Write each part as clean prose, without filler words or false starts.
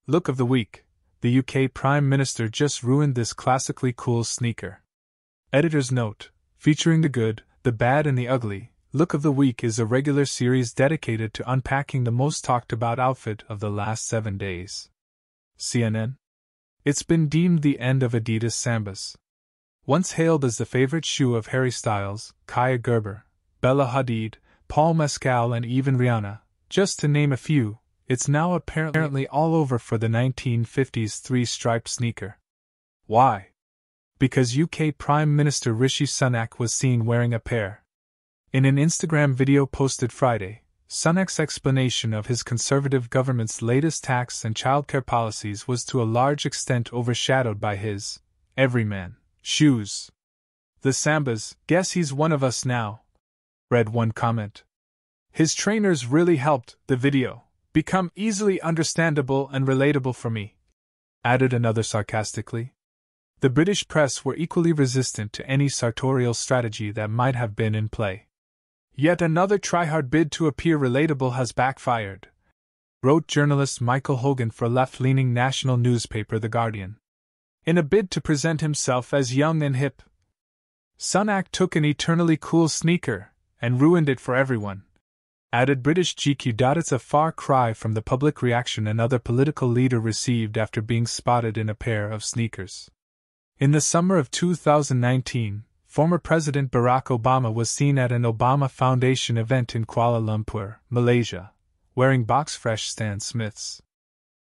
Look of the week. The UK Prime Minister just ruined this classically cool sneaker. Editor's note: featuring the good, the bad, and the ugly, Look of the Week is a regular series dedicated to unpacking the most talked about outfit of the last 7 days. CNN. It's been deemed the end of Adidas Sambas. Once hailed as the favorite shoe of Harry Styles, Kaia Gerber, Bella Hadid, Paul Mescal, and even Rihanna, just to name a few, it's now apparently all over for the 1950s three-striped sneaker. Why? Because UK Prime Minister Rishi Sunak was seen wearing a pair. In an Instagram video posted Friday, Sunak's explanation of his Conservative government's latest tax and childcare policies was to a large extent overshadowed by his everyman shoes. The Sambas, guess he's one of us now, read one comment. His trainers really helped the video become easily understandable and relatable for me, added another sarcastically. The British press were equally resistant to any sartorial strategy that might have been in play. Yet another try-hard bid to appear relatable has backfired, wrote journalist Michael Hogan for left-leaning national newspaper The Guardian. In a bid to present himself as young and hip, Sunak took an eternally cool sneaker and ruined it for everyone, added British GQ. It's a far cry from the public reaction another political leader received after being spotted in a pair of sneakers. In the summer of 2019, former President Barack Obama was seen at an Obama Foundation event in Kuala Lumpur, Malaysia, wearing box-fresh Stan Smiths.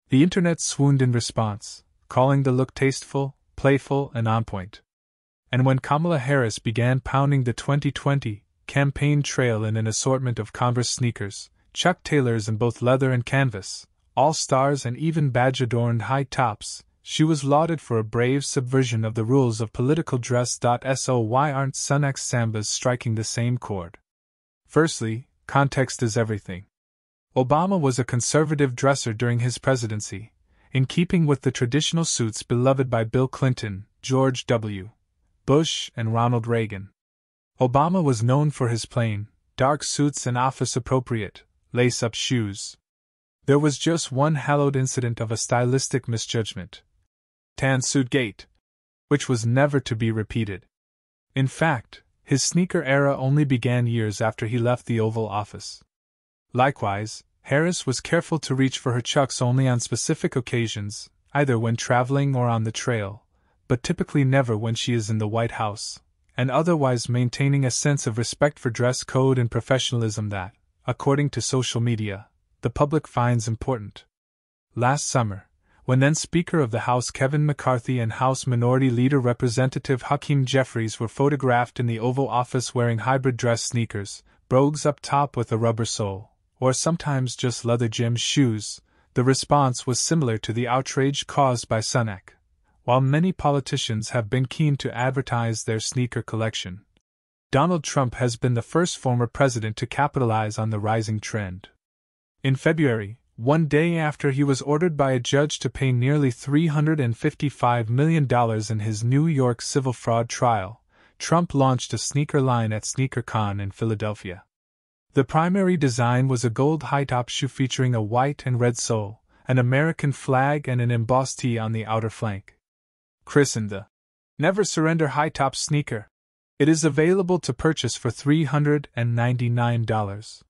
The internet swooned in response, calling the look tasteful, playful, and on point. And when Kamala Harris began pounding the 2020 campaign trail in an assortment of Converse sneakers, Chuck Taylors in both leather and canvas, all-stars and even badge-adorned high tops, she was lauded for a brave subversion of the rules of political dress. So why aren't Sunak's Sambas striking the same chord? Firstly, context is everything. Obama was a conservative dresser during his presidency, in keeping with the traditional suits beloved by Bill Clinton, George W. Bush, and Ronald Reagan. Obama was known for his plain, dark suits and office-appropriate, lace-up shoes. There was just one hallowed incident of a stylistic misjudgment: Tan Suit Gate, which was never to be repeated. In fact, his sneaker era only began years after he left the Oval Office. Likewise, Harris was careful to reach for her Chucks only on specific occasions, either when traveling or on the trail, but typically never when she is in the White House, and otherwise maintaining a sense of respect for dress code and professionalism that, according to social media, the public finds important. Last summer, when then Speaker of the House Kevin McCarthy and House Minority Leader Representative Hakeem Jeffries were photographed in the Oval Office wearing hybrid dress sneakers, brogues up top with a rubber sole, or sometimes just leather gym shoes, the response was similar to the outrage caused by Sunak. While many politicians have been keen to advertise their sneaker collection, Donald Trump has been the first former president to capitalize on the rising trend. In February, one day after he was ordered by a judge to pay nearly $355 million in his New York civil fraud trial, Trump launched a sneaker line at SneakerCon in Philadelphia. The primary design was a gold high-top shoe featuring a white and red sole, an American flag, and an embossed T on the outer flank. Christened the Never Surrender high-top sneaker, it is available to purchase for $399.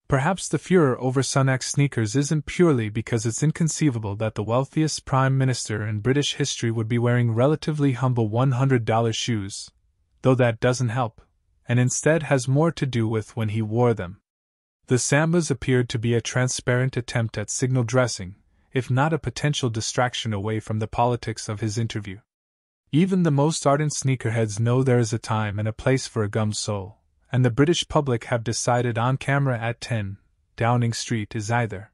Perhaps the furor over Sunak's sneakers isn't purely because it's inconceivable that the wealthiest prime minister in British history would be wearing relatively humble $100 shoes, though that doesn't help, and instead has more to do with when he wore them. The Sambas appeared to be a transparent attempt at signal dressing, if not a potential distraction away from the politics of his interview. Even the most ardent sneakerheads know there is a time and a place for a gum sole, and the British public have decided on camera at 10 Downing Street is either